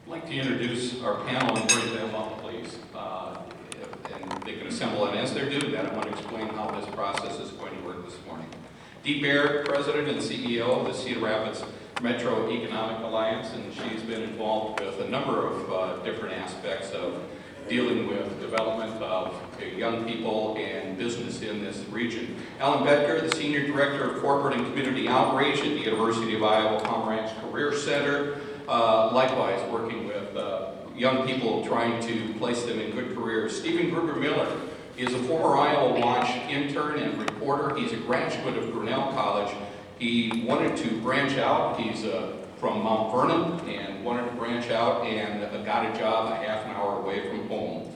I'd like to introduce our panel and bring them up, please. And they can assemble, and as they're doing that, I want to explain how this process is going to work this morning. Baird, President and CEO of the Cedar Rapids Metro Economic Alliance, and she's been involved with a number of different aspects of dealing with development of young people and business in this region. Allan, the Senior Director of Corporate and Community Outreach at the University of Iowa Pomerantz Career Center, likewise working with young people trying to place them in good careers. Gruber-Miller is a former IowaWatch intern and reporter. He's a graduate of Grinnell College. He wanted to branch out. He's from Mount Vernon and wanted to branch out and got a job a half an hour away from home.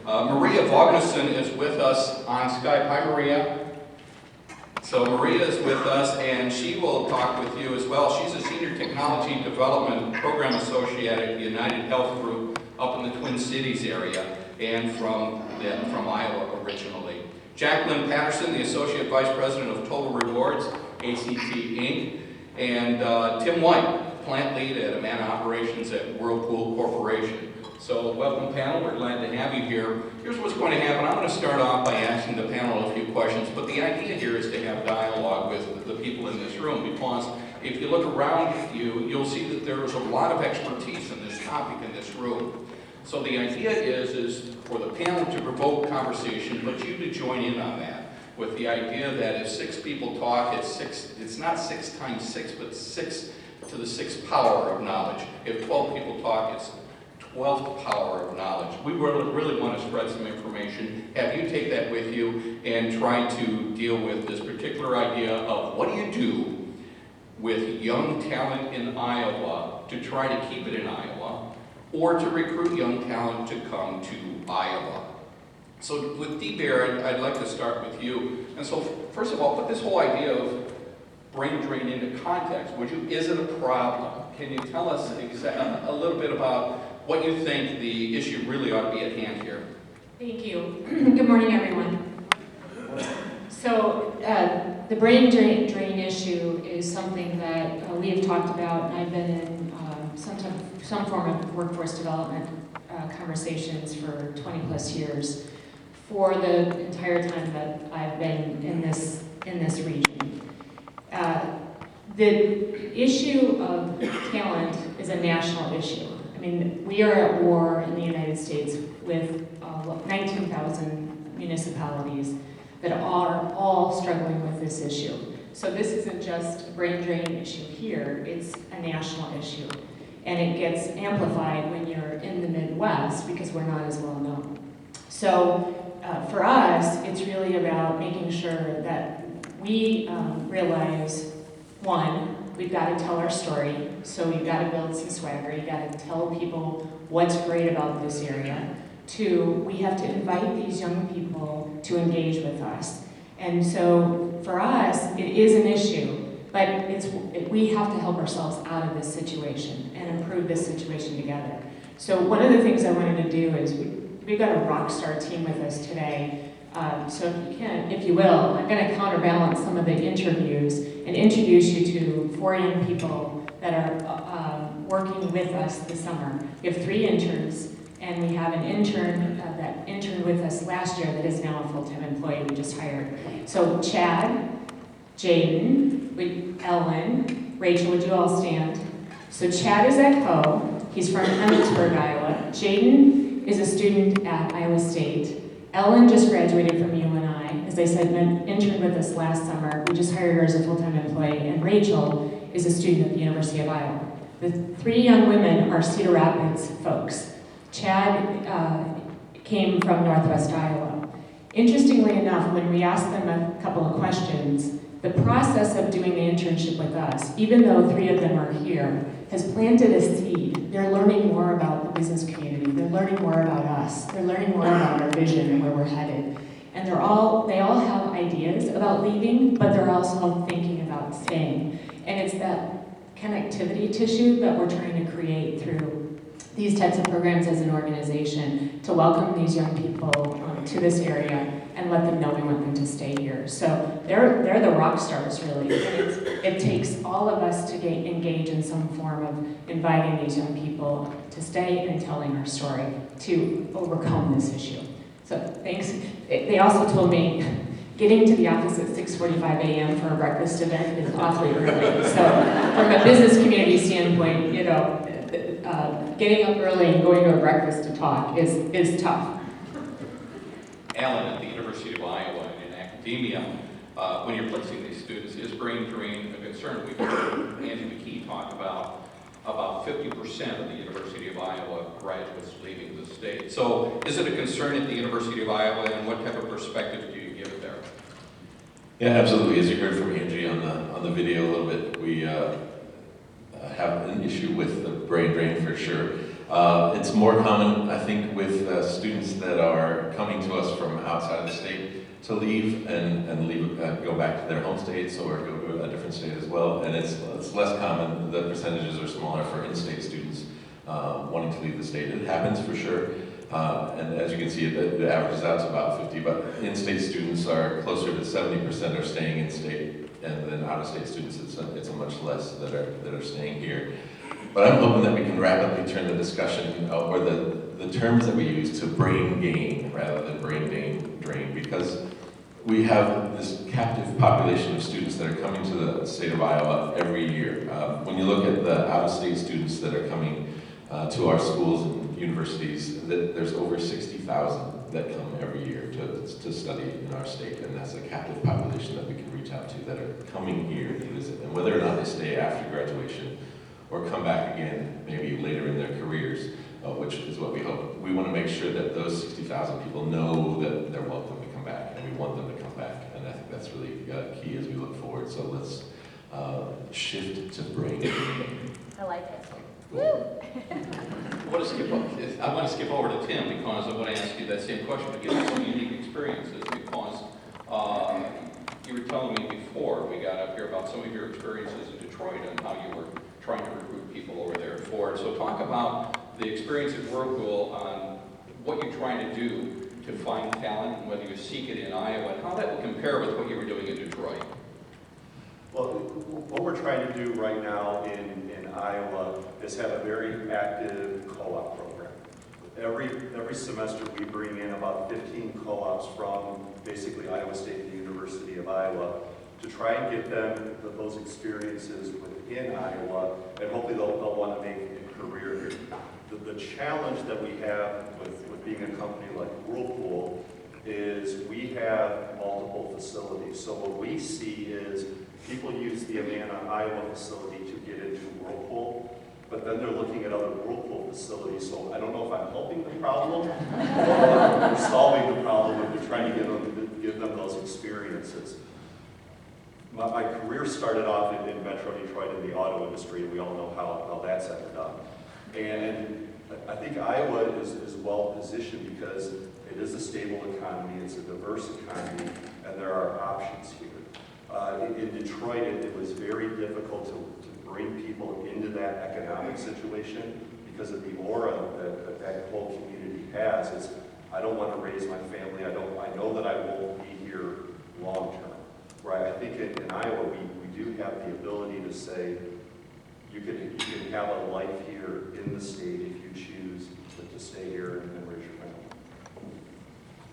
Maria Vognsen is with us on Skype. Hi, Maria. So Maria is with us, and she will talk with you as well. She's a Senior Technology Development Program Associate at the UnitedHealth Group up in the Twin Cities area, and from Iowa originally. Jacque Patterson, the Associate Vice President of Total Rewards, ACT Inc., and Tim White, Plant Lead at Amana Operations at Whirlpool Corporation. So welcome, panel. We're glad to have you here. Here's what's going to happen. I'm going to start off by asking the panel a few questions, but the idea here is to have dialogue with the people in this room, because if you look around you, you'll see that there is a lot of expertise in this topic in this room. So the idea is for the panel to provoke conversation, but you to join in on that, with the idea that if 6 people talk, it's not 6 times 6, but 6 to the 6th power of knowledge. If 12 people talk, it's 12th power of knowledge. We really want to spread some information, have you take that with you, and try to deal with this particular idea of what do you do with young talent in Iowa to try to keep it in Iowa, or to recruit young talent to come to Iowa. So with Baird, I'd like to start with you. And so first of all, put this whole idea of brain drain into context, would you? Is it a problem? Can you tell us a little bit about what you think the issue really ought to be at hand here? Thank you. Good morning, everyone. So the brain drain issue is something that we have talked about, and I've been in some form of workforce development conversations for 20 plus years, for the entire time that I've been in this region. The issue of talent is a national issue. I mean, we are at war in the United States with 19,000 municipalities that are all struggling with this issue. So this isn't just a brain drain issue here, it's a national issue. And it gets amplified when you're in the Midwest because we're not as well known. So for us, it's really about making sure that we realize, one, we've got to tell our story. So you've got to build some swagger. You've got to tell people what's great about this area. 2, we have to invite these young people to engage with us. And so for us, it is an issue, but we have to help ourselves out of this situation and improve this situation together. So one of the things I wanted to do is we've got a rock star team with us today. So if you will, I'm going to counterbalance some of the interviews and introduce you to 4 young people that are working with us this summer. We have 3 interns, and we have an intern that interned with us last year that is now a full-time employee we just hired. So Chad, Jaden, Ellen, Rachel, would you all stand? So Chad is at Co. He's from Emmitsburg, Iowa. Jaden is a student at Iowa State. Ellen just graduated from UNI. As I said, interned with us last summer. We just hired her as a full-time employee. And Rachel is a student at the University of Iowa. The 3 young women are Cedar Rapids folks. Chad came from Northwest Iowa. Interestingly enough, when we asked them a couple of questions, the process of doing the internship with us, even though 3 of them are here, has planted a seed. They're learning more about the business community. They're learning more about us. They're learning more about our vision and where we're headed. And they all have ideas about leaving, but they're also thinking about staying. And it's that connectivity tissue that we're trying to create through these types of programs as an organization to welcome these young people to this area and let them know we want them to stay here. So they're the rock stars, really. And it takes all of us to engage in some form of inviting these young people people to stay and telling our story to overcome this issue. So thanks. They also told me getting to the office at 6:45 a.m. for a breakfast event is awfully early. So from a business community standpoint, you know, getting up early and going to a breakfast to talk is tough. Allan, at the University of Iowa in academia, when you're placing these students, is brain drain a concern? We've heard Andy McKee talk about 50% of the University of Iowa graduates leaving the state. So is it a concern at the University of Iowa, and what type of perspective do you give it there? Yeah, absolutely. As you heard from Angie on the video a little bit, we have an issue with the brain drain for sure. It's more common, I think, with students that are coming to us from outside of the state to leave and leave, go back to their home states or go to a different state as well. And it's less common. The percentages are smaller for in-state students wanting to leave the state. It happens for sure. And as you can see, it averages out to about 50, but in-state students are closer to 70% are staying in-state, and then out-of-state students, it's a much less that are staying here. But I'm hoping that we can rapidly turn the discussion, or the terms that we use, to brain gain rather than brain drain, because we have this captive population of students that are coming to the state of Iowa every year. When you look at the out-of-state students that are coming to our schools and universities, there's over 60,000 that come every year to study in our state, and that's a captive population that we can reach out to that are coming here to visit. And whether or not they stay after graduation or come back again maybe later in their careers, which is what we hope. We want to make sure that those 60,000 people know that they're welcome to come back, and we want them to come back, and I think that's really key as we look forward. So let's shift to brain. I like it. I want to skip over to Tim, because I want to ask you that same question to get some unique experiences, because you were telling me before we got up here about some of your experiences in Detroit and how you were trying to recruit people over there at Ford. So talk about the experience at Whirlpool on what you're trying to do to find talent, and whether you seek it in Iowa, and how that will compare with what you were doing in Detroit. Well, what we're trying to do right now in Iowa is have a very active co-op program. Every semester we bring in about 15 co-ops from basically Iowa State and the University of Iowa to try and get them those experiences within Iowa, and hopefully they'll want to make a career here. The challenge that we have with being a company like Whirlpool is we have multiple facilities. So what we see is people use the Amana, Iowa facility to get into Whirlpool, but then they're looking at other Whirlpool facilities. So I don't know if I'm helping the problem or solving the problem if we're trying to give them those experiences. My career started off in Metro Detroit in the auto industry, and we all know how that's ended up. And I think Iowa is well positioned because it is a stable economy, it's a diverse economy, and there are options here. In Detroit, it was very difficult to bring people into that economic situation because of the aura that whole community has. It's, I don't want to raise my family, I know that I won't be here long term. Right? I think in Iowa, we do have the ability to say, you can have a life here in the state if you choose to stay here and raise your family.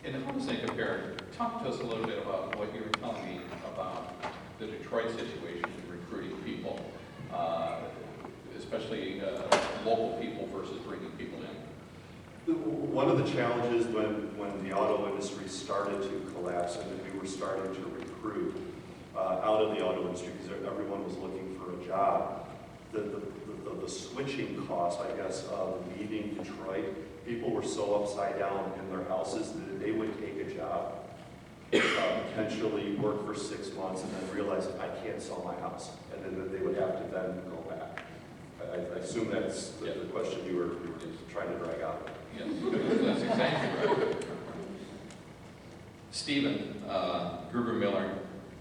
And if I was thinking, Baird, talk to us a little bit about what you were telling me about the Detroit situation in recruiting people, especially local people versus bringing people in. One of the challenges when the auto industry started to collapse and we were starting to recruit out of the auto industry because everyone was looking for a job, the switching cost, I guess, of leaving Detroit, people were so upside down in their houses that they would take a job, potentially work for 6 months, and then realize I can't sell my house, and then they would have to then go back. I assume that's the question you were trying to drag out. Yes, that's exactly right. Stephen, Gruber-Miller,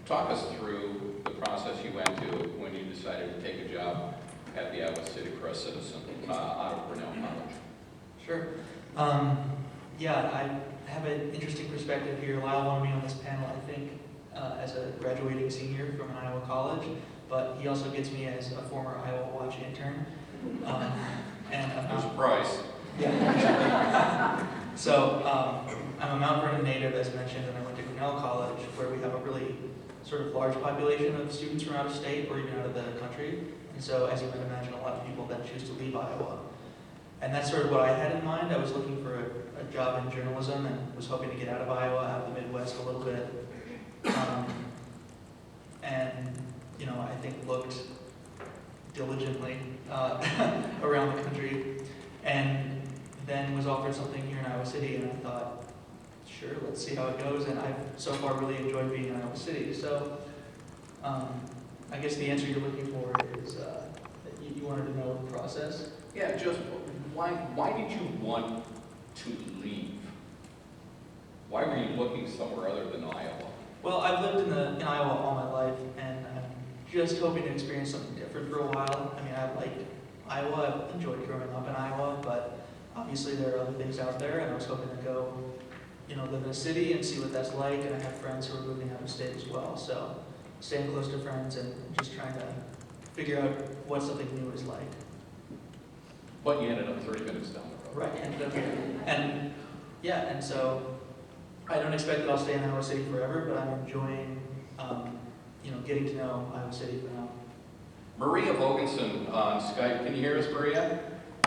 talk us through the process you went to when you decided to take a job at the Iowa City Press Citizen out of Cornell College. Sure. Yeah, I have an interesting perspective here. Lyle wanted me on this panel, I think, as a graduating senior from an Iowa college, but he also gets me as a former IowaWatch intern. And There's a price. yeah. So I'm a Mount Vernon native, as mentioned, and I went to Grinnell College, where we have a really sort of large population of students from out of state or even out of the country. And so, as you might imagine, a lot of people then choose to leave Iowa. And that's sort of what I had in mind. I was looking for a job in journalism and was hoping to get out of Iowa, out of the Midwest a little bit. And, you know, I think looked diligently around the country, and then was offered something here in Iowa City, and I thought, sure, let's see how it goes, and I've so far really enjoyed being in Iowa City. So I guess the answer you're looking for is that you wanted to know the process. Yeah, just why did you want to leave? Why were you looking somewhere other than Iowa? Well, I've lived in Iowa all my life, and I'm just hoping to experience something different for a while. I mean, I like Iowa. I've enjoyed growing up in Iowa, but obviously there are other things out there, and I was hoping to go, you know, live in a city and see what that's like, and I have friends who are moving out of state as well, so staying close to friends and just trying to figure out what something new is like. But you ended up 30 minutes down the road. Right, and yeah, and so I don't expect that I'll stay in Iowa City forever, but I'm enjoying, you know, getting to know Iowa City for now. Maria Vognsen on Skype. Can you hear us, Maria?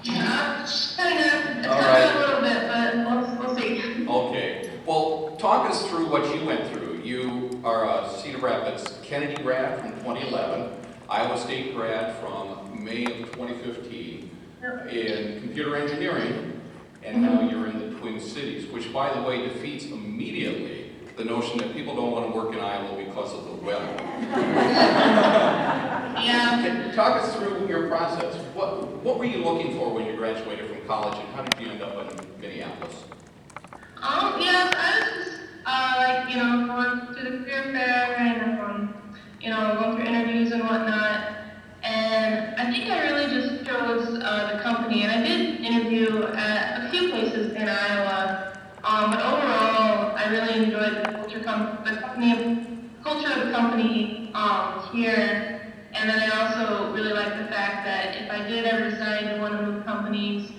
Yeah, kind of. It's All kind right. of a little bit, but we'll see. Okay. Well, talk us through what you went through. You are a Cedar Rapids Kennedy grad from 2011, Iowa State grad from May of 2015 in computer engineering, and now you're in the Twin Cities, which, by the way, defeats immediately the notion that people don't want to work in Iowa because of the weather. Yeah. Talk us through your process. What were you looking for when you graduated from college, and how did you end up in Minneapolis? Yes, I was just, like, you know, going to the career fair and, you know, going through interviews and whatnot. And I think I really just chose the company. And I did interview at a few places in Iowa. But overall, I really enjoyed the culture of the company here. And then I also really like the fact that if I did ever decide to want to move companies,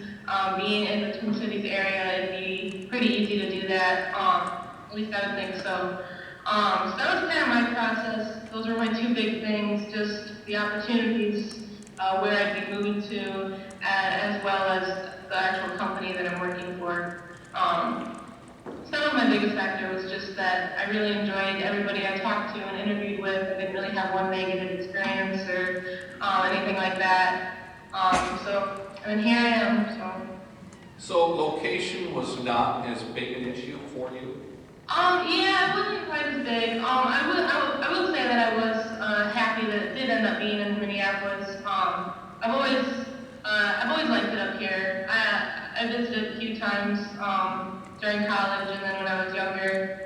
being in the Twin Cities area, it'd be pretty easy to do that. At least I would think so. So that was kind of my process. Those were my two big things, just the opportunities where I'd be moving to, as well as the actual company that I'm working for. Some of my biggest factor was just that I really enjoyed everybody I talked to and interviewed with. I didn't really have one negative experience or anything like that. And here I am. So location was not as big an issue for you? Yeah, it wasn't quite as big. I will say that I was happy that it did end up being in Minneapolis. I've always liked it up here. I visited a few times during college, and then when I was younger.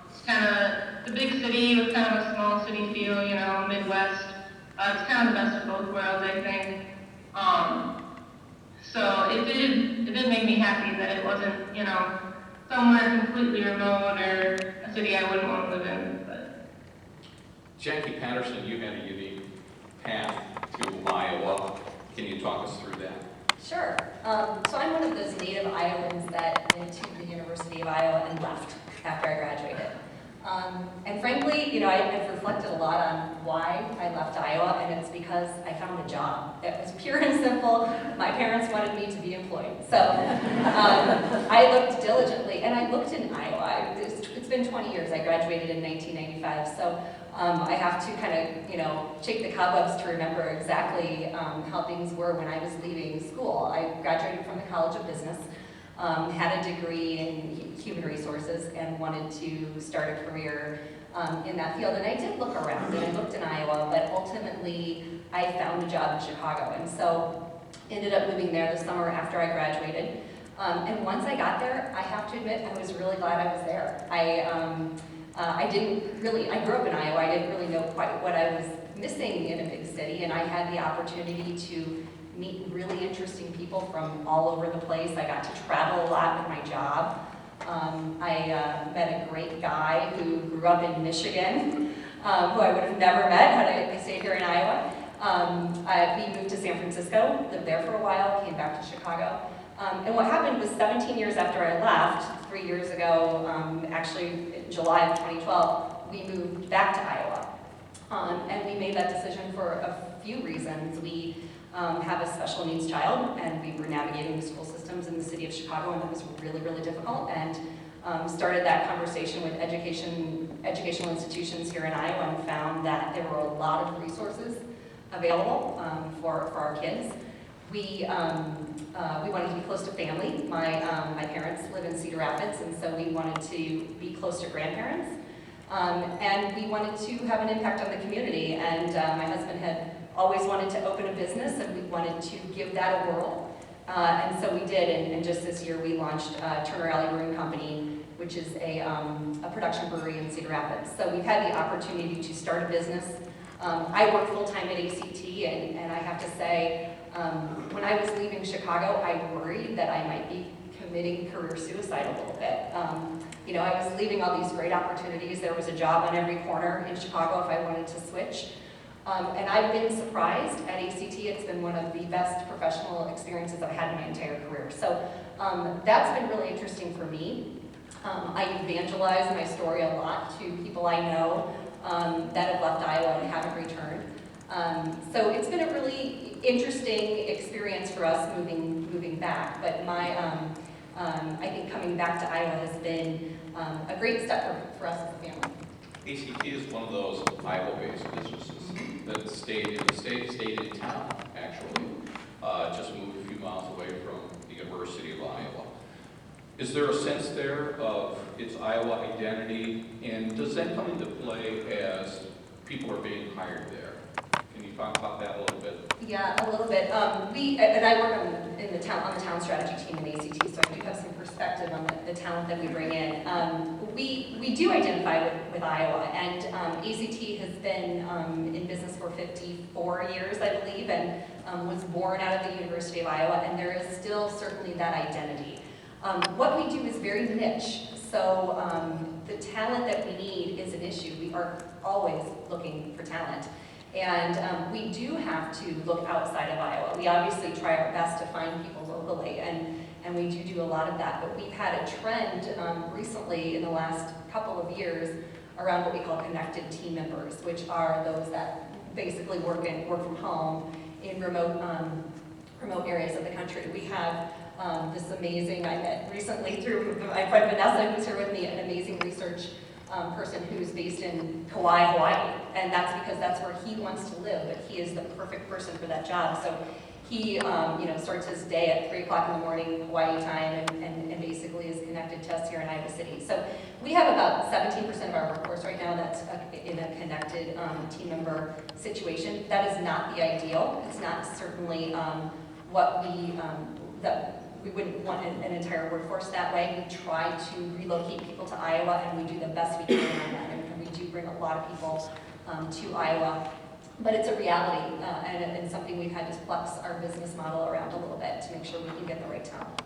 It's kind of the big city with kind of a small city feel, you know, Midwest. It's kind of the best of both worlds, I think. So it did make me happy that it wasn't, you know, somewhere completely remote or a city I wouldn't want to live in. But Jacque Patterson, you had a unique path to Iowa. Can you talk us through that? Sure. So I'm one of those native Iowans that went to the University of Iowa and left after I graduated. And frankly, you know, I've reflected a lot on why I left Iowa, and it's because I found a job. It was pure and simple. My parents wanted me to be employed. So I looked diligently, and I looked in Iowa. It's been 20 years. I graduated in 1995, so I have to kind of, you know, shake the cobwebs to remember exactly how things were when I was leaving school. I graduated from the College of Business. Had a degree in human resources and wanted to start a career in that field. And I did look around, and I looked in Iowa, but ultimately I found a job in Chicago. And so ended up moving there the summer after I graduated. And once I got there, I have to admit, I was really glad I was there. I grew up in Iowa. I didn't really know quite what I was missing in a big city, and I had the opportunity to meet really interesting people from all over the place. I got to travel a lot with my job. I met a great guy who grew up in Michigan, who I would have never met had I stayed here in Iowa. We moved to San Francisco, lived there for a while, came back to Chicago. And what happened was 17 years after I left, 3 years ago, actually in July of 2012, we moved back to Iowa. And we made that decision for a few reasons. We have a special needs child, and we were navigating the school systems in the city of Chicago, and that was really, really difficult. And started that conversation with educational institutions here in Iowa, and found that there were a lot of resources available for our kids. We wanted to be close to family. My parents live in Cedar Rapids, and so we wanted to be close to grandparents. And we wanted to have an impact on the community. And my husband had always wanted to open a business, and we wanted to give that a whirl. And so we did, and just this year we launched Turner Alley Brewing Company, which is a production brewery in Cedar Rapids. So we've had the opportunity to start a business. I work full-time at ACT, and I have to say, when I was leaving Chicago, I worried that I might be committing career suicide a little bit. You know, I was leaving all these great opportunities. There was a job on every corner in Chicago if I wanted to switch. And I've been surprised at ACT. It's been one of the best professional experiences I've had in my entire career. So that's been really interesting for me. I evangelize my story a lot to people I know that have left Iowa and haven't returned. So it's been a really interesting experience for us moving back. But I think coming back to Iowa has been a great step for us as a family. ACT is one of those Iowa-based businesses that stayed in town, actually. Just moved a few miles away from the University of Iowa. Is there a sense there of its Iowa identity, and does that come into play as people are being hired there? Can you talk about that a little bit? Yeah, a little bit. And I work on the town strategy team in ACT, so I do have some perspective on the talent that we bring in. We do identify with Iowa, and ACT has been in business for 54 years, I believe, and was born out of the University of Iowa, and there is still certainly that identity. What we do is very niche, so the talent that we need is an issue. We are always looking for talent. And we do have to look outside of Iowa. We obviously try our best to find people locally, and we do a lot of that. But we've had a trend recently in the last couple of years around what we call connected team members, which are those that basically work from home in remote areas of the country. We have this amazing, I met recently through my friend Vanessa, who's here with me, an amazing research person who's based in Kauai, Hawaii, and that's because that's where he wants to live, but he is the perfect person for that job. So he starts his day at 3 o'clock in the morning Hawaii time and basically is connected to us here in Iowa City. So we have about 17% of our workforce right now that's in a connected team member situation. That is not the ideal. It's not certainly what we wouldn't want an entire workforce that way. We try to relocate people to Iowa, and we do the best we can on that, and we do bring a lot of people to Iowa. But it's a reality, and something we've had to flex our business model around a little bit to make sure we can get the right talent.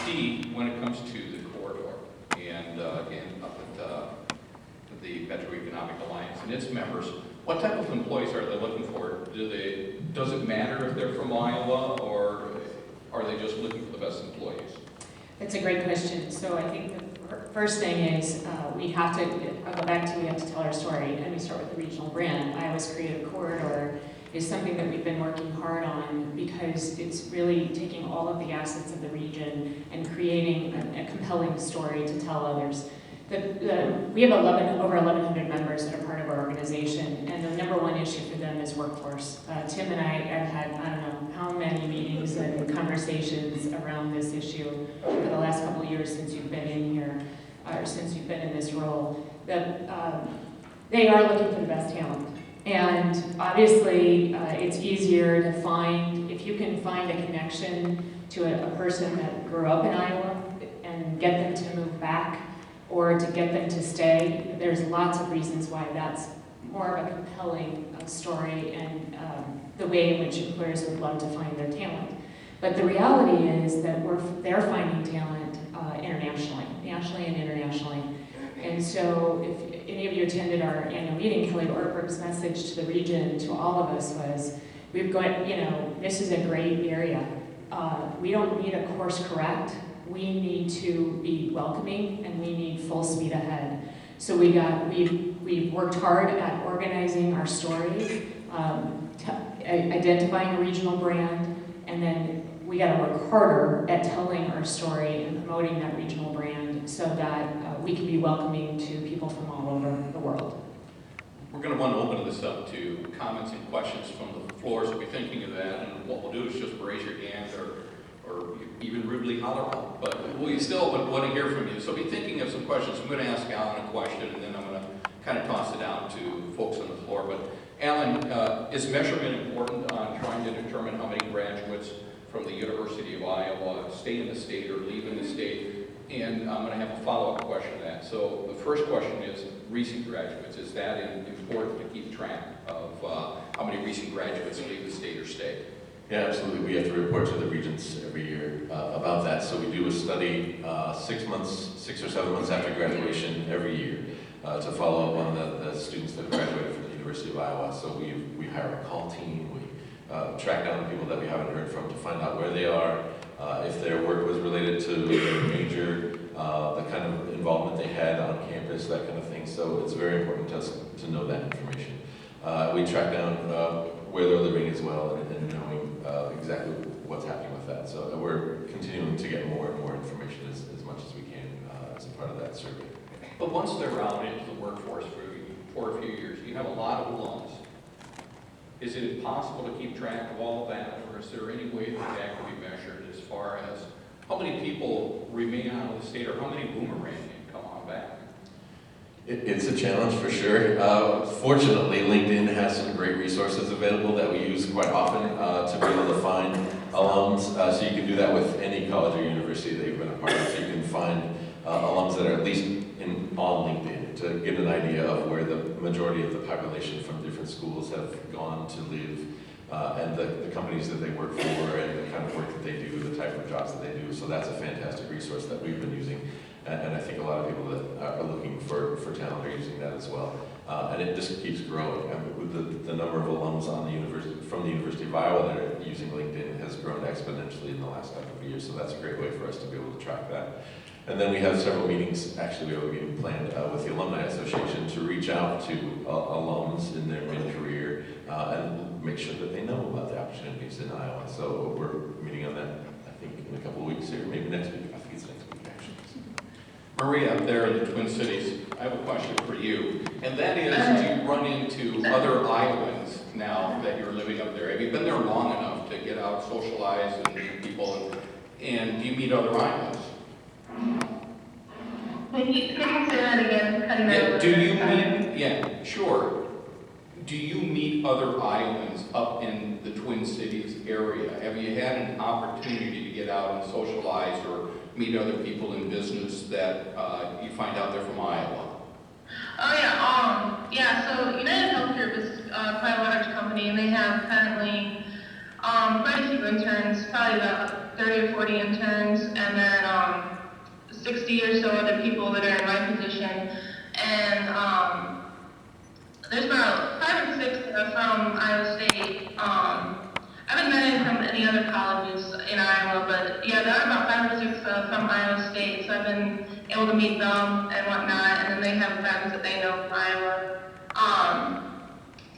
D, when it comes to the corridor, and again, up at the Metro Economic Alliance and its members, what type of employees are they looking for? Does it matter if they're from Iowa, or are they just looking for the best employees? That's a great question. So I think the first thing is we have to tell our story, and we start with the regional brand. Iowa's Creative Corridor is something that we've been working hard on because it's really taking all of the assets of the region and creating a compelling story to tell others. We have over 1,100 members that are part of our organization, and the number one issue for them is workforce. Tim and I have had, I don't know how many meetings and conversations around this issue for the last couple of years since you've been in here, or since you've been in this role. They are looking for the best talent. And obviously, it's easier to find, if you can find a connection to a person that grew up in Iowa and get them to move back, or to get them to stay. There's lots of reasons why that's more of a compelling story and the way in which employers would love to find their talent. But the reality is that they're finding talent nationally and internationally. And so if any of you attended our annual meeting, Kelly Ortberg's message to the region, to all of us was, we've got, this is a great area. We don't need a course correct. We need to be welcoming, and we need full speed ahead. So we've worked hard at organizing our story, identifying a regional brand, and then we got to work harder at telling our story and promoting that regional brand so that we can be welcoming to people from all over the world. We're going to want to open this up to comments and questions from the floor, so be thinking of that. And what we'll do is just raise your hand or even rudely holler out. But we still would want to hear from you. So be thinking of some questions. I'm going to ask Allan a question, and then I'm going to kind of toss it out to folks on the floor. But Allan, is measurement important on trying to determine how many graduates from the University of Iowa stay in the state or leave in the state? And I'm going to have a follow-up question to that. So the first question is recent graduates. Is that important to keep track of how many recent graduates leave the state or stay? Yeah, absolutely. We have to report to the regents every year about that. So we do a study 6 or 7 months after graduation every year to follow up on the students that graduated from the University of Iowa. So we hire a call team. We track down the people that we haven't heard from to find out where they are, if their work was related to their major, the kind of involvement they had on campus, that kind of thing. So it's very important to us to know that information. We track down where they're living as well, and knowing exactly what's happening with that. So we're continuing to get more and more information as much as we can as a part of that survey. But once they're out into the workforce for a few years, you have a lot of alums. Is it possible to keep track of all of that, or is there any way that that can be measured as far as how many people remain out of the state, or how many boomerang and come on back? It's a challenge for sure. Fortunately, LinkedIn has some great resources available that we use quite often to be able to find alums. So you can do that with any college or university that you've been a part of. So you can find alums that are at least on LinkedIn to get an idea of where the majority of the population from different schools have gone to live, and the companies that they work for, and the kind of work that they do, the type of jobs that they do. So that's a fantastic resource that we've been using. And I think a lot of people that are looking for talent are using that as well. And it just keeps growing. I mean, with the number of alums on from the University of Iowa that are using LinkedIn has grown exponentially in the last couple of years. So that's a great way for us to be able to track that. And then we have several meetings. Actually, we have a meeting planned with the Alumni Association to reach out to alums in their mid-career and make sure that they know about the opportunities in Iowa. So we're meeting on that, I think, in a couple of weeks here, maybe next week. I think it's next week, actually. Maria, up there in the Twin Cities, I have a question for you. And that is, do you run into other Iowans now that you're living up there? Have you been there long enough to get out, socialize, and meet people? And do you meet other Iowans? Can you say that again? Yeah, do you meet, yeah, sure. Do you meet other Iowans up in the Twin Cities area? Have you had an opportunity to get out and socialize or meet other people in business that you find out they're from Iowa? Oh yeah, so UnitedHealth Group is quite a large company, and they have currently quite a few interns, probably about 30 or 40 interns, and then 60 or so other people that are in my position. And there's about 5 or 6 from Iowa State. I haven't met any from any other colleges in Iowa, but yeah, there are about 5 or 6 from Iowa State, so I've been able to meet them and whatnot, and then they have friends that they know from Iowa.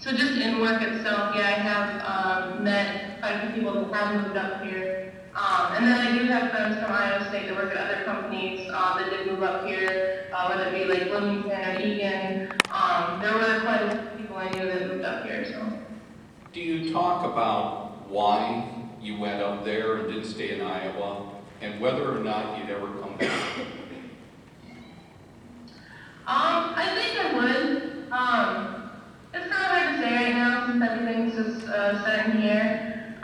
So just in work itself, yeah, I have met quite a few people that have moved up here. And then I do have friends from Iowa State that work at other companies that did move up here, whether it be like Bloomington or Egan. There were quite a few people I knew that moved up here, so. Do you talk about why you went up there and didn't stay in Iowa, and whether or not you'd ever come back? I think I would. It's kind of hard to say right now since everything's just starting here.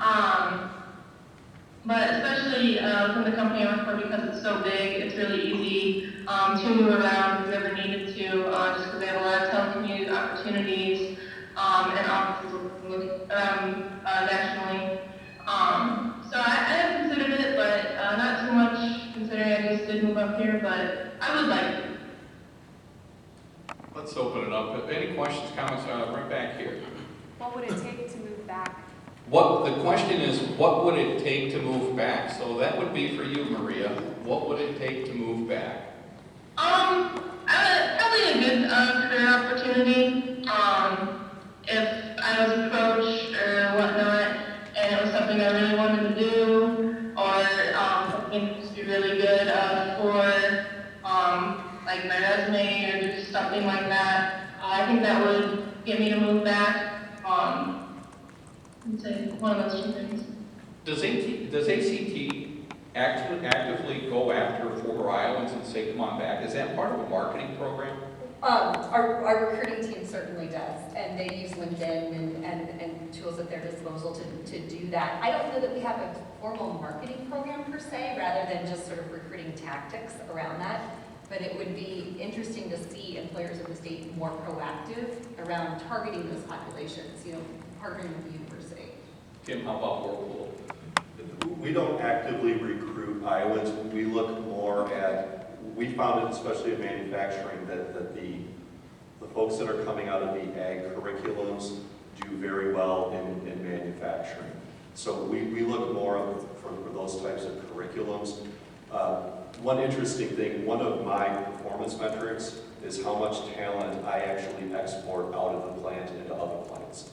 But especially within the company I work for, because it's so big, it's really easy to move around if you ever needed to, just because they have a lot of telecommute opportunities and offices around nationally. So I have considered it, but not too much, considering I just did move up here, but I would like to. Let's open it up. Any questions, comments, right back here? What would it take to move back? The question is, what would it take to move back? So that would be for you, Maria. What would it take to move back? Probably a good career opportunity. If I was a coach or whatnot, and it was something I really wanted to do, or something to be really good for like my resume or just something like that, I think that would get me to move back. I'd say one of those two things. Does ACT actively go after former Iowans and say, come on back? Is that part of a marketing program? Our recruiting team certainly does, and they use LinkedIn and tools at their disposal to do that. I don't know that we have a formal marketing program per se, rather than just sort of recruiting tactics around that. But it would be interesting to see employers in the state more proactive around targeting those populations, partnering with the university. Tim, how about Whirlpool? We don't actively recruit Iowans. We look more at, we found it, especially in manufacturing, that the folks that are coming out of the ag curriculums do very well in manufacturing. So we look more for those types of curriculums. One interesting thing, one of my performance metrics is how much talent I actually export out of the plant into other plants.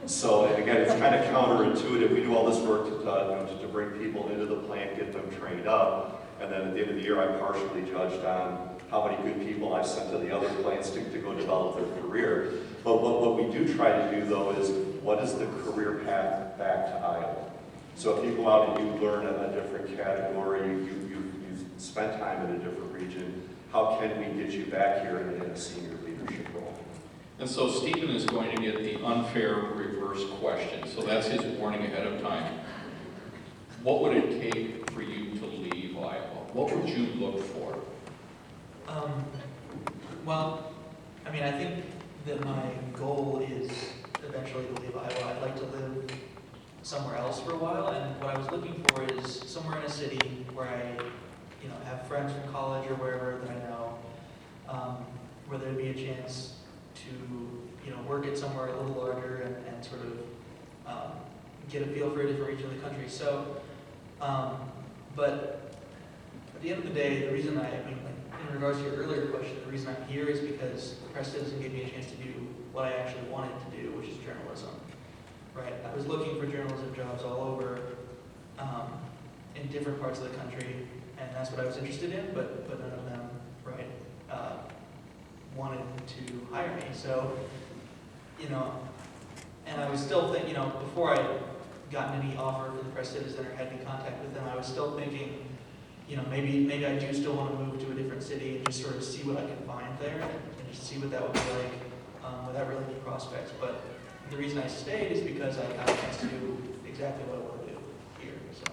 So, and again, it's kind of counterintuitive. We do all this work to bring people into the plant, get them trained up, and then at the end of the year, I'm partially judged on how many good people I've sent to the other plants to go develop their career. But what we do try to do, though, is what is the career path back to Iowa? So if you go out and you learn a different category, you've spent time in a different region, how can we get you back here in a senior leadership role? And so Stephen is going to get the unfair reverse question. So that's his warning ahead of time. What would it take for you to leave Iowa? What would you look for? Well, I mean, I think that my goal is eventually to leave Iowa. I'd like to live somewhere else for a while, and what I was looking for is somewhere in a city where I, have friends from college or wherever that I know, where there'd be a chance to, work at somewhere a little larger and sort of get a feel for a different region of the country. So, but at the end of the day, the reason in regards to your earlier question, the reason I'm here is because the Press Citizen gave me a chance to do what I actually wanted to do, which is journalism. Right? I was looking for journalism jobs all over in different parts of the country, and that's what I was interested in, but none of them, right, wanted to hire me. So, and I was still thinking, before I gotten any offer for the Press Citizen or had any contact with them, I was still thinking, maybe I do still want to move to a different city and just sort of see what I can find there and just see what that would be like without really any prospects. But the reason I stayed is because I got a chance to do exactly what I want to do here. So,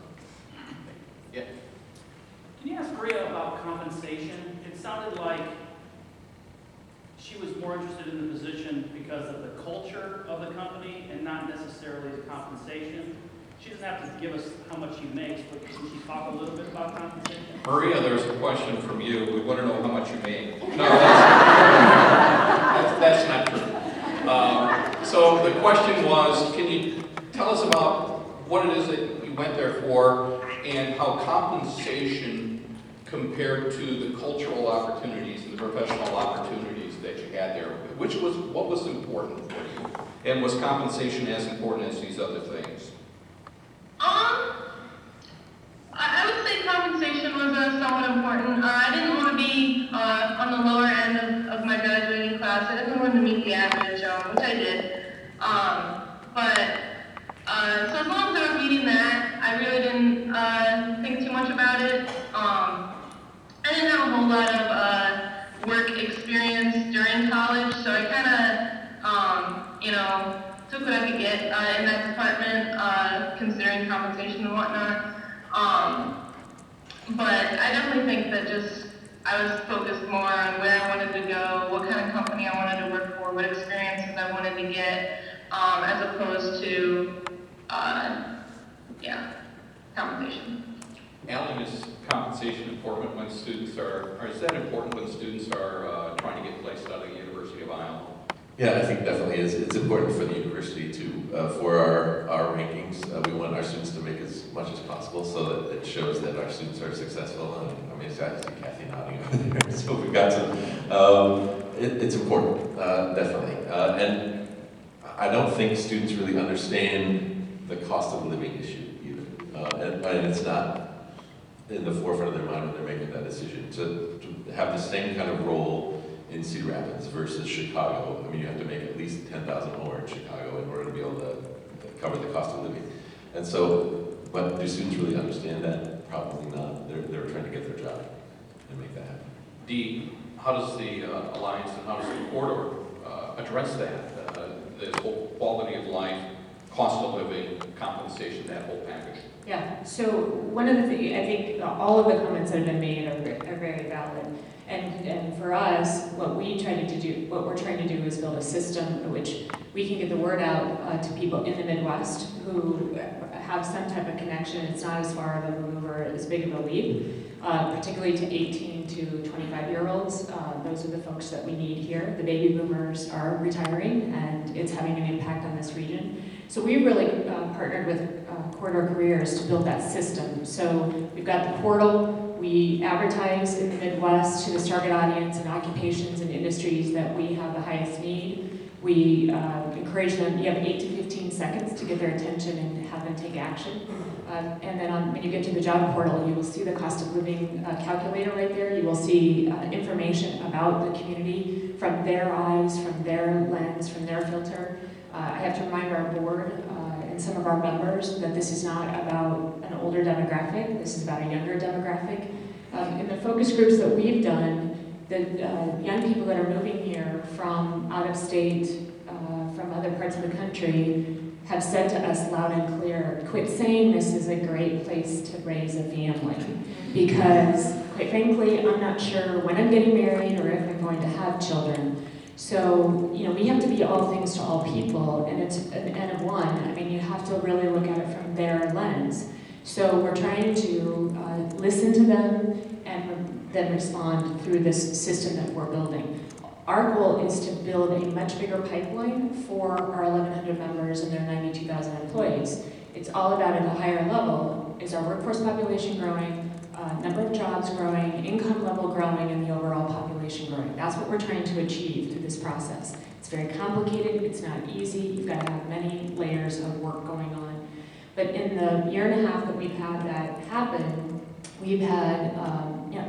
Yeah. Can you ask Maria about compensation? It sounded like she was more interested in the position because of the culture of the company and not necessarily the compensation. She doesn't have to give us how much she makes, but can she talk a little bit about compensation? Maria, there's a question from you. We want to know how much you make. No, that's not true. So the question was, can you tell us about what it is that you went there for and how compensation compared to the cultural opportunities and the professional opportunities that you had there? What was important for you? And was compensation as important as these other things? I would say compensation was somewhat important. I didn't want to be on the lower end of my graduating class. I definitely wanted to meet the average, which I did. So as long as I was meeting that, I really didn't think too much about it. I didn't have a whole lot of work experience during college, so I kind of, took what I could get in that department, considering compensation and whatnot. But I definitely think that I was focused more on where I wanted to go, what kind of company I wanted to work for, what experiences I wanted to get, as opposed to, compensation. Allan, is compensation compensation important when students are, or is that important when students are trying to get placed out of the University of Iowa? Yeah, I think definitely is. It's important for the university to, for our rankings. We want our students to make as much as possible so that it shows that our students are successful. And I mean, it's actually Kathy nodding over there. So we've got some, it's important, definitely. And I don't think students really understand the cost of living issue either. And it's not in the forefront of their mind when they're making that decision. To have the same kind of role in Cedar Rapids versus Chicago, I mean, you have to make at least $10,000 more in Chicago in order to be able to cover the cost of living. And so, but do students really understand that? Probably not. They're trying to get their job and make that happen. D, how does the Alliance and how does the corridor address that? The whole quality of life, cost of living, compensation, that whole package? Yeah, so one of the things, I think all of the comments that have been made are very valid. And for us, what we're trying to do is build a system in which we can get the word out to people in the Midwest who have some type of connection. It's not as far of a move or as big of a leap, particularly to 18 to 25-year-olds. Those are the folks that we need here. The baby boomers are retiring, and it's having an impact on this region. So we really partnered with Corridor Careers to build that system. So we've got the portal. We advertise in the Midwest to this target audience and occupations and industries that we have the highest need. We encourage them, you have 8 to 15 seconds to get their attention and have them take action. And then when you get to the job portal, you will see the cost of living calculator right there. You will see information about the community from their eyes, from their lens, from their filter. I have to remind our board and some of our members that this is not about an older demographic, this is about a younger demographic. In the focus groups that we've done, the young people that are moving here from out of state, from other parts of the country, have said to us loud and clear, quit saying this is a great place to raise a family. Because, quite frankly, I'm not sure when I'm getting married or if I'm going to have children. So, you know, we have to be all things to all people, and it's an N of one. I mean, you have to really look at it from their lens. So we're trying to listen to them and then respond through this system that we're building. Our goal is to build a much bigger pipeline for our 1,100 members and their 92,000 employees. It's all about at a higher level, is our workforce population growing, number of jobs growing, income level growing, and the overall population growing. That's what we're trying to achieve through this process. It's very complicated, it's not easy, you've got to have many layers of work going on. But in the year and a half that we've had that happen, we've had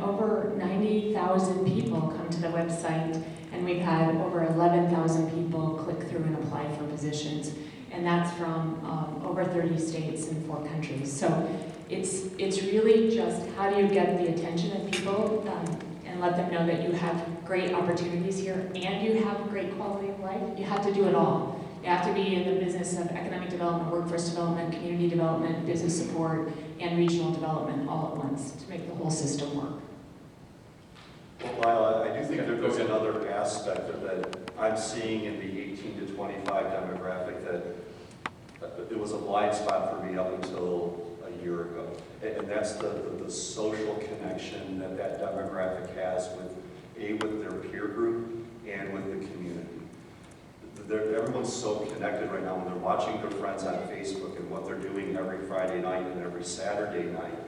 over 90,000 people come to the website, and we've had over 11,000 people click through and apply for positions. And that's from over 30 states and 4 countries. So it's really just how do you get the attention of people and let them know that you have great opportunities here and you have a great quality of life. You have to do it all. You have to be in the business of economic development, workforce development, community development, business support, and regional development all at once to make the whole system work. Well, I do think there's another aspect of that I'm seeing in the 18 to 25 demographic that it was a blind spot for me up until a year ago. And that's the social connection that demographic has with their peer group and with the community. Everyone's so connected right now when they're watching their friends on Facebook and what they're doing every Friday night and every Saturday night.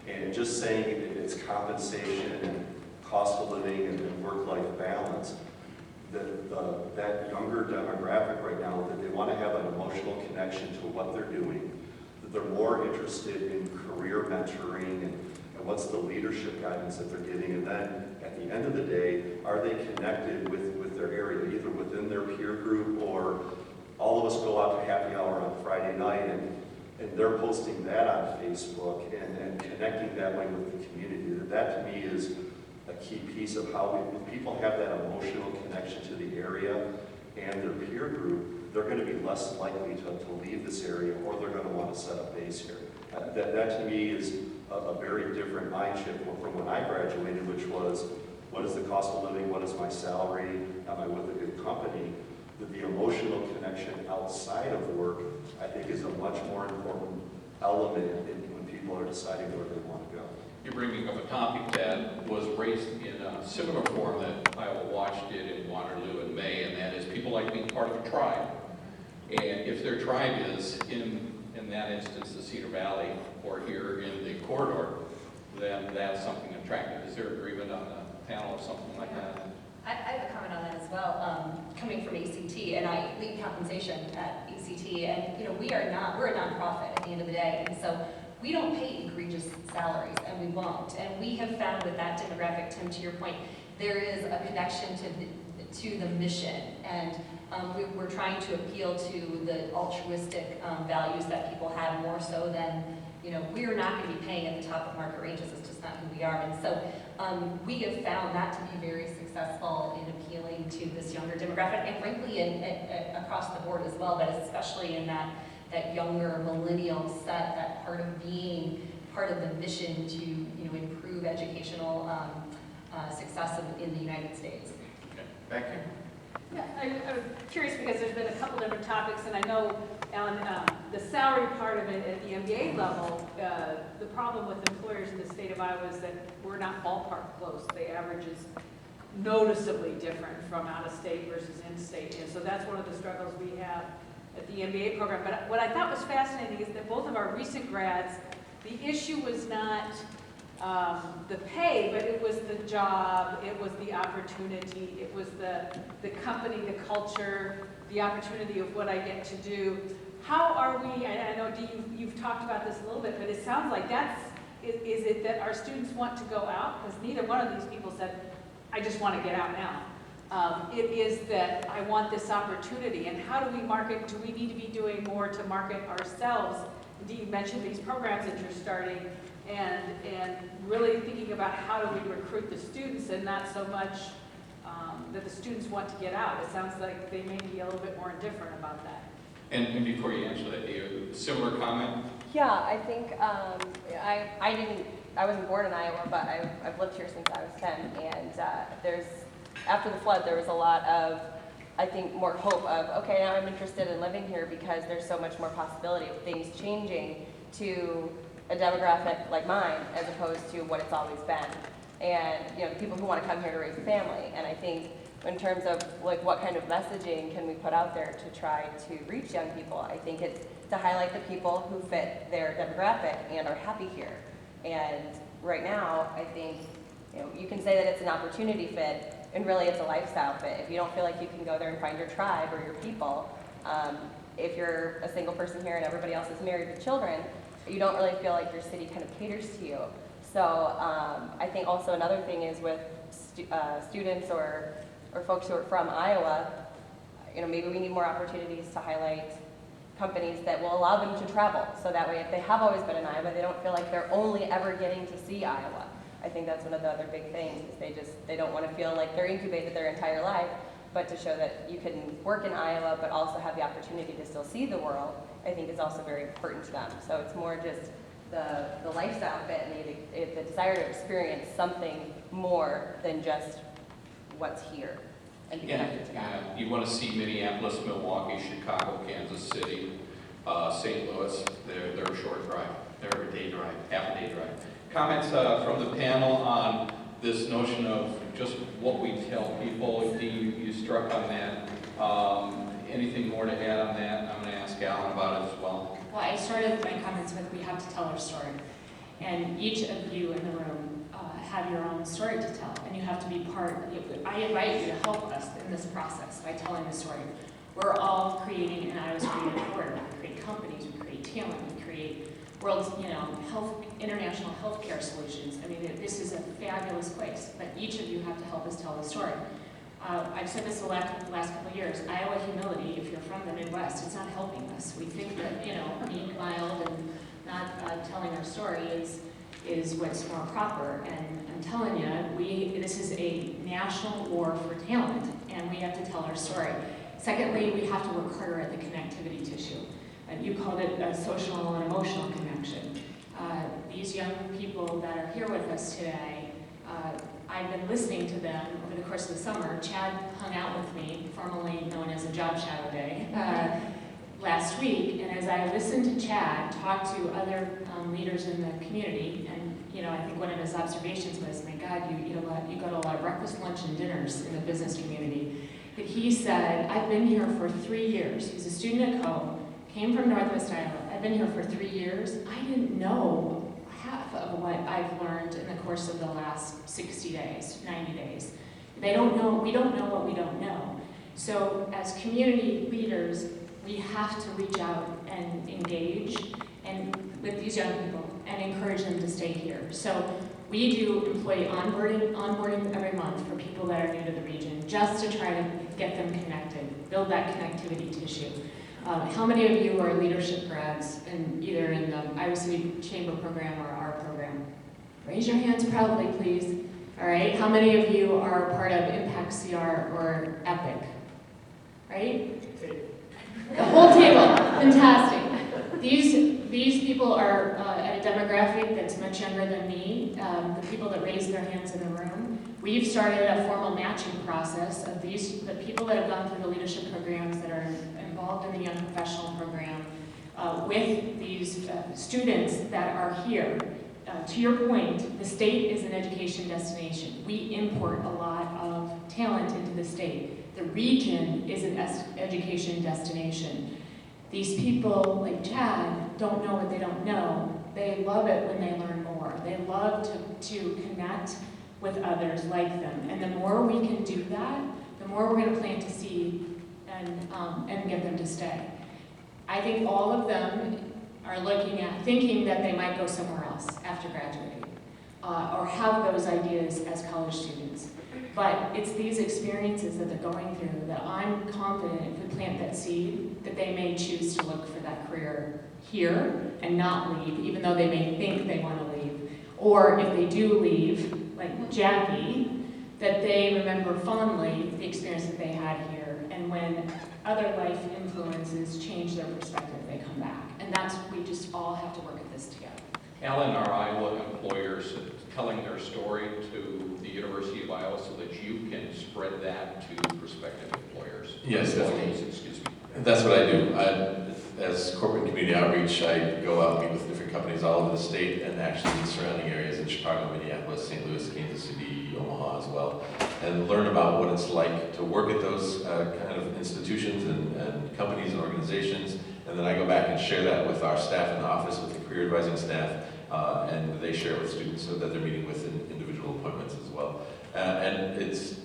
And just saying it's compensation and cost of living and work-life balance, that younger demographic right now, that they want to have an emotional connection to what they're doing, that they're more interested in career mentoring and what's the leadership guidance that they're getting, and then at the end of the day, are they connected with their area, either within their peer group or all of us go out to happy hour on Friday night and they're posting that on Facebook and connecting that way with the community. That to me is a key piece of how when people have that emotional connection to the area and their peer group, they're going to be less likely to leave this area, or they're going to want to set up base here. That to me is a very different mind shift from when I graduated, which was, what is the cost of living, what is my salary, am I with a good company? The emotional connection outside of work, I think, is a much more important element when people are deciding where they want to go. you're bringing up a topic that was raised in a similar form that IowaWatch did in Waterloo in May, and that is people like being part of a tribe. And if their tribe is, in that instance, the Cedar Valley, or here in the corridor, then that's something attractive. Is there agreement on the panel or something like that? I have a comment on that as well. Coming from ACT, and I lead compensation at ACT, and we're a nonprofit at the end of the day, and so we don't pay egregious salaries, and we won't. And we have found with that demographic, Tim, to your point, there is a connection to the mission, and we're trying to appeal to the altruistic values that people have more so than, we're not going to be paying at the top of market ranges. It's just not who we are. And so we have found that to be very successful in appealing to this younger demographic, and frankly, across the board as well, but especially in that younger millennial set, that part of being part of the mission to improve educational success in the United States. Okay. Back here. Yeah, I was curious because there's been a couple different topics, and I know, Allan, the salary part of it at the MBA level, the problem with employers in the state of Iowa is that we're not ballpark close. The average is noticeably different from out of state versus in state, and so that's one of the struggles we have at the MBA program. But what I thought was fascinating is that both of our recent grads, the issue was not the pay, but it was the job, it was the opportunity, it was the company, the culture, the opportunity of what I get to do. How are we, I know you've talked about this a little bit, but it sounds like is it that our students want to go out? Because neither one of these people said, I just want to get out now. It is that I want this opportunity, and how do we market? Do we need to be doing more to market ourselves? You mentioned these programs that you're starting, and really thinking about how do we recruit the students, and not so much that the students want to get out. It sounds like they may be a little bit more indifferent about that. And before you answer that, do you have a similar comment? Yeah, I think I wasn't born in Iowa, but I've lived here since I was 10, and after the flood, there was a lot of, I think, more hope of, okay, now I'm interested in living here because there's so much more possibility of things changing to a demographic like mine as opposed to what it's always been. And, the people who want to come here to raise a family. And I think in terms of like what kind of messaging can we put out there to try to reach young people, I think it's to highlight the people who fit their demographic and are happy here. And right now, I think, you can say that it's an opportunity fit, and really it's a lifestyle fit. If you don't feel like you can go there and find your tribe or your people, if you're a single person here and everybody else is married with children, you don't really feel like your city kind of caters to you. So I think also another thing is with students or folks who are from Iowa, maybe we need more opportunities to highlight companies that will allow them to travel. So that way, if they have always been in Iowa, they don't feel like they're only ever getting to see Iowa. I think that's one of the other big things, is they don't want to feel like they're incubated their entire life, but to show that you can work in Iowa, but also have the opportunity to still see the world, I think is also very important to them. So it's more just the lifestyle fit and the desire to experience something more than just what's here and be connected to that. You want to see Minneapolis, Milwaukee, Chicago, Kansas City, St. Louis. They're a short drive. They're a day drive, half a day drive. Comments from the panel on this notion of just what we tell people. You struck on that. Anything more to add on that? I'm going to ask Allan about it as well. Well, I started my comments with, we have to tell our story. And each of you in the room have your own story to tell, and you have to be part. I invite you to help us in this process by telling the story. We're all creating an Iowa's Creative Corridor. We create companies, we create talent, we create international healthcare solutions. I mean, this is a fabulous place, but each of you have to help us tell the story. I've said this the last couple of years. Iowa humility, if you're from the Midwest, it's not helping us. We think that, being mild and not telling our story is what's more proper. And I'm telling you, this is a national war for talent, and we have to tell our story. Secondly, we have to work harder at the connectivity tissue. You called it a social and emotional connection. These young people that are here with us today, I've been listening to them over the course of the summer. Chad hung out with me, formerly known as a Job Shadow Day, last week. And as I listened to Chad talk to other leaders in the community, and I think one of his observations was, my God, you go to a lot of breakfast, lunch, and dinners in the business community. But he said, I've been here for 3 years. He's a student at Co, came from Northwest Iowa. I've been here for 3 years. I didn't know half of what I've learned in the course of the last 60 days, 90 days. They don't know, we don't know what we don't know. So as community leaders, we have to reach out and engage with these young people and encourage them to stay here. So we do employee onboarding every month for people that are new to the region, just to try to get them connected, build that connectivity tissue. How many of you are leadership grads either in the Iowa City Chamber program or our program? Raise your hands proudly, please. All right, how many of you are part of Impact CR or EPIC? Right? The whole table, fantastic. These people are at a demographic that's much younger than me, the people that raised their hands in the room. We've started a formal matching process of the people that have gone through the leadership programs that are involved in the Young Professional Program with these students that are here. To your point, the state is an education destination. We import a lot of talent into the state. The region is an education destination. These people, like Chad, don't know what they don't know. They love it when they learn more. They love to connect with others like them. And the more we can do that, the more we're going to plant a seed and get them to stay. I think all of them are thinking that they might go somewhere else after graduating, or have those ideas as college students. But it's these experiences that they're going through that I'm confident if we plant that seed, that they may choose to look for that career here and not leave, even though they may think they want to leave. Or if they do leave, like Jackie, that they remember fondly the experience that they had here. And when other life influences change their perspective, they come back. And we just all have to work at this together. Allan, are Iowa employers telling their story to the University of Iowa so that you can spread that to prospective employers? Yes, Employees, excuse me. that's what I do. As corporate and community outreach, I go out and meet with different companies all over the state and actually in surrounding areas in Chicago, Minneapolis, St. Louis, Kansas City, Omaha as well, and learn about what it's like to work at those kind of institutions and companies and organizations. And then I go back and share that with our staff in the office, with the career advising staff, and they share it with students so that they're meeting with individual appointments as well. And it's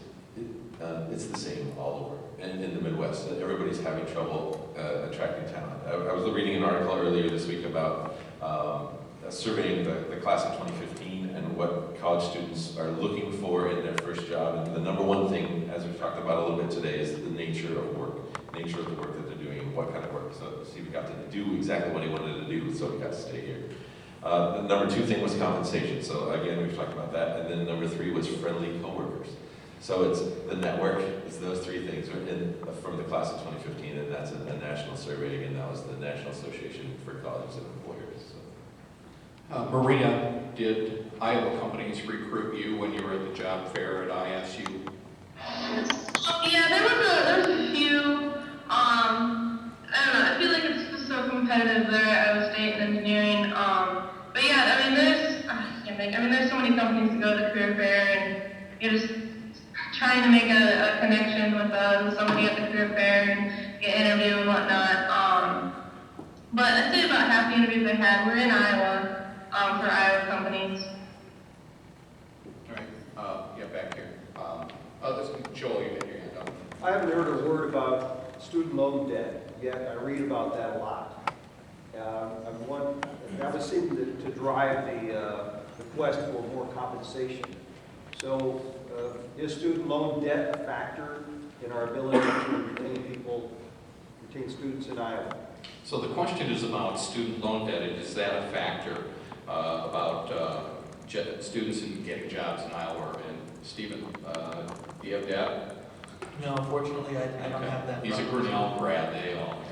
the same all over. And in the Midwest, everybody's having trouble attracting talent. I was reading an article earlier this week about surveying the class of 2015 and what college students are looking for in their first job. And the number one thing, as we've talked about a little bit today, is the nature of work. Nature of the work that they're doing and what kind of work. So Steve got to do exactly what he wanted to do, so he got to stay here. The number two thing was compensation. So again, we've talked about that. And then number three was friendly coworkers. So it's the network, it's those three things from the class of 2015, and that's a national survey. Again, that was the National Association for Colleges and Employers. So. Maria, did Iowa companies recruit you when you were at the job fair at ISU? Yeah, there was a few. I don't know. I feel like it's just so competitive there at Iowa State in engineering. But yeah, I mean, there's so many companies to go to the career fair, and you're just trying to make a connection with somebody at the career fair and get interviewed and whatnot. But I'd say about half the interviews I had were in Iowa for Iowa companies. All right. Yeah, back here. Joel, you had your hand up. I haven't heard a word about student loan debt, yet I read about that a lot. That would seem to drive the quest for more compensation. So is student loan debt a factor in our ability to retain students in Iowa? So the question is about student loan debt. Is that a factor about students in getting jobs in Iowa? And Stephen, do you have debt? No, unfortunately, I don't have that. He's a Grinnell grad, they all.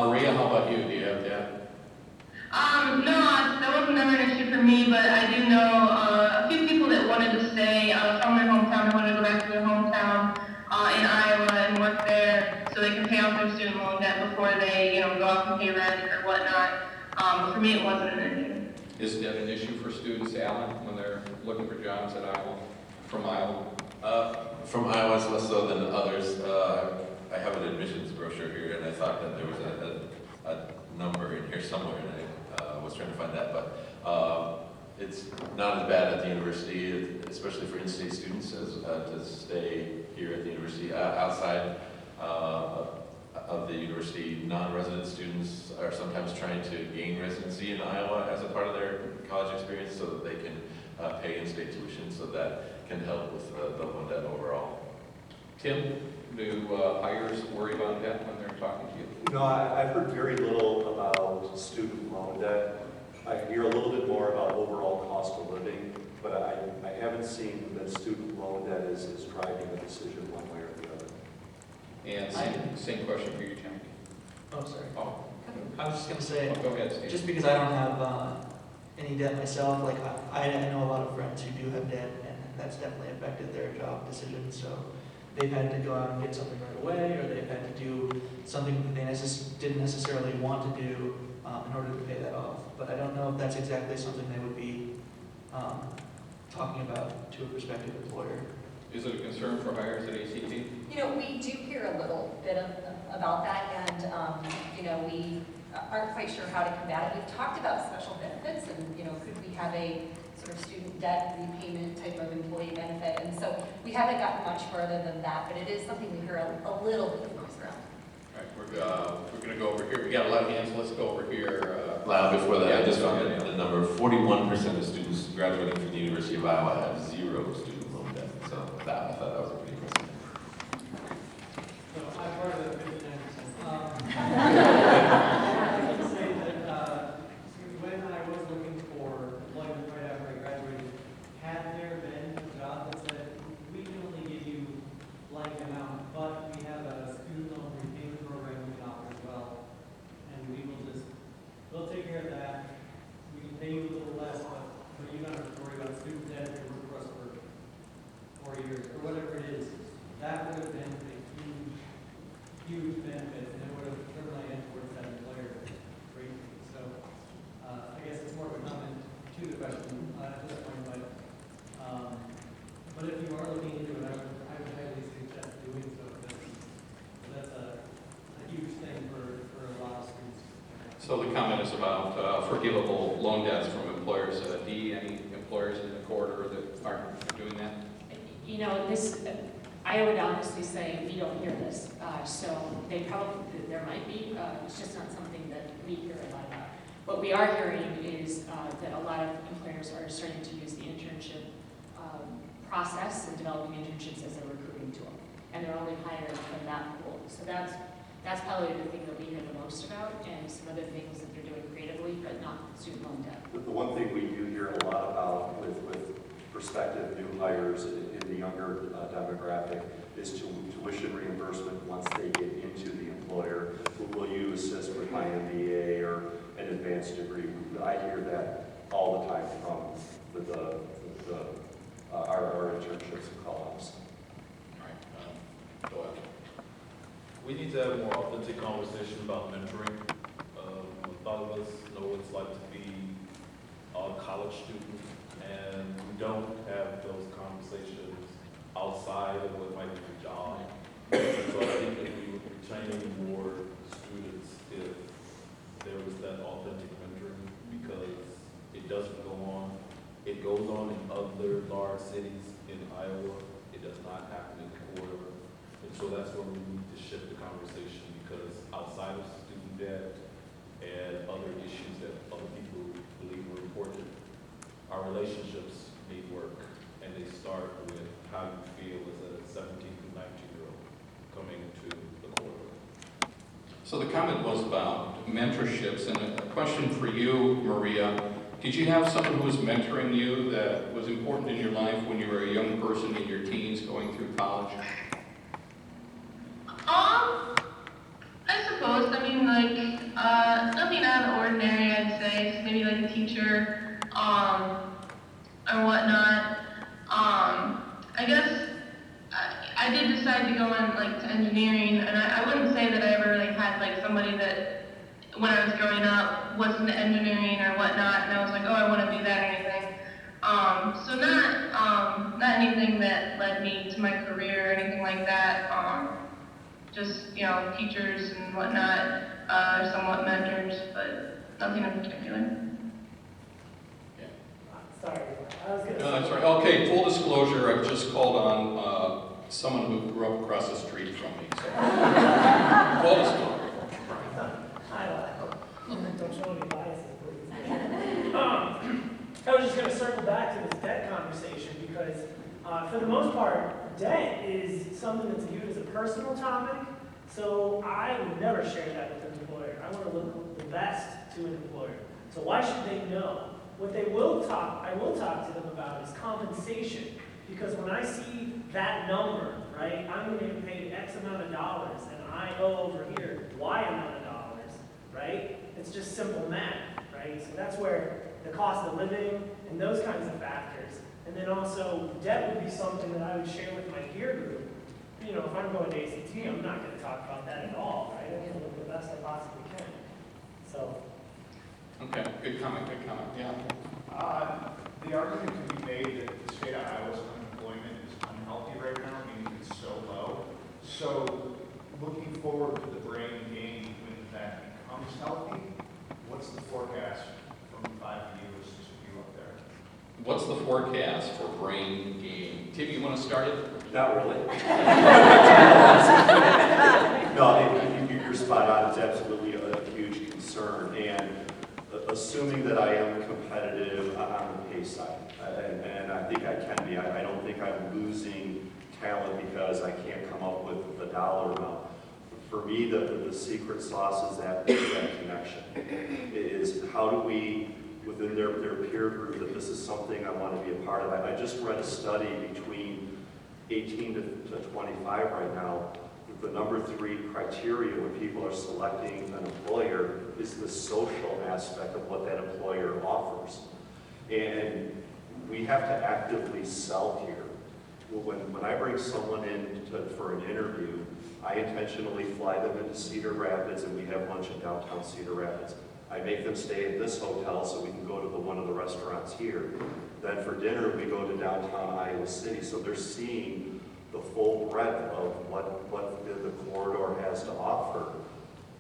Maria, how about you? Do you have debt? No, that wasn't never an issue for me, but I do know a few people that wanted to stay from their hometown, wanted to go back to their hometown in Iowa and work there so they can pay off their student loan debt before they, go off and pay rent or whatnot. But for me, it wasn't an issue. Is that an issue for students, Allan, when they're looking for jobs at Iowa, from Iowa? From Iowa, it's less so than others. I have an admissions brochure here, and I thought that there was a number in here somewhere, and I was trying to find that, but it's not as bad at the university, especially for in-state students, as to stay here at the university. Outside of the university, non-resident students are sometimes trying to gain residency in Iowa as a part of their college experience so that they can pay in-state tuition, so that can help with the loan debt overall. Tim, do hires worry about that when they're talking to you? No, I've heard very little about student loan debt. I hear a little bit more about overall cost of living, but I haven't seen that student loan debt is driving the decision one way or the other. And same question for you, Jacque. Oh, sorry. Oh, I was just gonna say, go ahead, Steve. just because I don't have any debt myself, like I know a lot of friends who do have debt, and that's definitely affected their job decisions. So they've had to go out and get something right away, or they've had to do something that they didn't necessarily want to do in order to pay that off. But I don't know if that's exactly something they would be talking about to a prospective employer. Is it a concern for hires at ACT? You know, we do hear a little bit about that, and we aren't quite sure how to combat it. We've talked about special benefits, and could we have a sort of student debt repayment type of employee benefit? And so we haven't gotten much further than that, but it is something we hear a little bit of noise around. All right, we're going to go over here. We got a lot of hands. Let's go over here. Before that, Yeah, I just go found ahead, the number: 41% of students graduating from the University of Iowa have zero student loan debt. So I thought that was a pretty impressive. So I'm part of the 59%. I can say that when I was looking for employment right after I graduated, had there been a job that said, we can only give you blank amount, but we have a student loan repayment program we can offer as well, and we'll take care of that. We can pay you a little less, but you don't have to worry about student debt if you work for us for 4 years, or whatever it is. That would have been a huge benefit, and it would have certainly influenced that employer greatly. So I guess it's more of a comment to the question at this point, but if you are looking into it, I would highly suggest doing so. That's a huge thing for a lot of students. So the comment is about forgivable loan debts from employers. Dee, any employers in the corridor that aren't doing that? I would honestly say we don't hear this. So there might be, it's just not something that we hear a lot about. What we are hearing is that a lot of employers are starting to use the internship process and developing internships as a recruiting tool. And they're only hiring from that pool. So that's probably the thing that we hear the most about, and some other things that they're doing creatively, but not student loan debt. The one thing we do hear a lot about with prospective new hires in the younger demographic is tuition reimbursement once they get into the employer. Will you assist with my MBA or an advanced degree? I hear that all the time from our internships and call-ups. All right, go ahead. We need to have a more authentic conversation about mentoring. A lot of us know what it's like to be a college student, and we don't have those conversations outside of what might be the job. So I think that we would be training more students if there was that authentic mentoring, because it doesn't go on. It goes on in other large cities in Iowa. It does not happen in the corridor. And so that's where we need to shift the conversation, because outside of student debt and other issues that other people believe are important, our relationships need work, and they start with how you feel as a 17 to 19-year-old coming to the corridor. So the comment was about mentorships, and a question for you, Maria. Did you have someone who was mentoring you that was important in your life when you were a young person in your teens going through college? I suppose. I mean, nothing out of the ordinary, I'd say. Just maybe like a teacher, or whatnot. I guess I did decide to go on, to engineering, and I wouldn't say that I ever really had, somebody that, when I was growing up, was into engineering or whatnot, and I was like, oh, I want that led me to my career or anything like that. Just, teachers and whatnot, are somewhat mentors, but nothing in particular. Sorry, I was gonna. No, that's right. Okay, full disclosure, I've just called on someone who grew up across the street from me. So. Full disclosure. Don't show any biases, please. I was just going to circle back to this debt conversation because, for the most part, debt is something that's viewed as a personal topic. So I would never share that with an employer. I want to look the best to an employer. So why should they know? What I will talk to them about is compensation. Because when I see that number, right, I'm going to get paid X amount of dollars, and I owe over here Y amount of dollars, right? It's just simple math, right? So that's where the cost of living and those kinds of factors. And then also, debt would be something that I would share with my peer group. If I'm going to ACT, I'm not going to talk about that at all, right? I'm going to look the best I possibly can. So. Okay, good comment, yeah. The argument can be made that the state of Iowa's unemployment is unhealthy right now, meaning it's so low. So, looking forward to the brain gain when that becomes healthy, what's the forecast from 5 years to you up there? What's the forecast for brain gain? Tim, you want to start it? Not really. No, you're spot on. It's absolutely a huge concern. And assuming that I am competitive on the pay side, and I think I can be, I don't think I'm losing talent because I can't come up with the dollar amount. For me, the secret sauce is that connection. It is how do we, within their peer group, that this is something I want to be a part of. I just read a study between 18 to 25 right now. The number 3 criteria when people are selecting an employer is the social aspect of what that employer offers. And we have to actively sell here. When I bring someone in for an interview, I intentionally fly them into Cedar Rapids, and we have lunch in downtown Cedar Rapids. I make them stay at this hotel so we can go to one of the restaurants here. Then for dinner, we go to downtown Iowa City. So they're seeing the full breadth of what the corridor has to offer.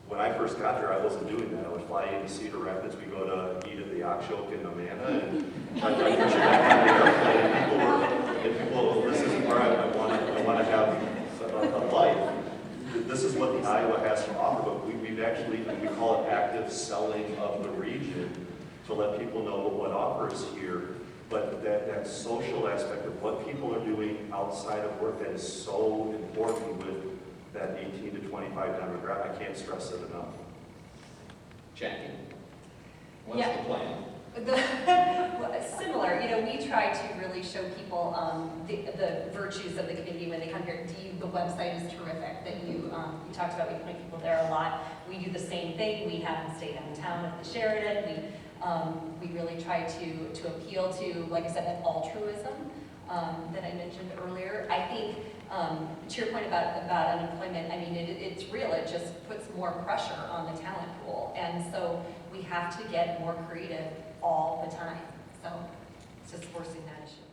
When I first got there, I wasn't doing that. I would fly into Cedar Rapids, we go to eat at the Oxyoke in Amanda, and I pictured that on the airplane, and people, this is where I want to have a life. This is what the Iowa has to offer, but we've actually, we call it active selling of the region to let people know what offers here. But that social aspect of what people are doing outside of work, that is so important with that 18 to 25 demographic. I can't stress it enough. Jackie, what's the plan? Similar, we try to really show people the virtues of the community when they come here. The website is terrific that you talked about. We point people there a lot. We do the same thing. We have them stay downtown at the Sheridan. We really try to appeal to, like I said, that altruism that I mentioned earlier. I think to your point about unemployment, I mean, it's real. It just puts more pressure on the talent pool. And so we have to get more creative all the time. So it's just forcing that issue.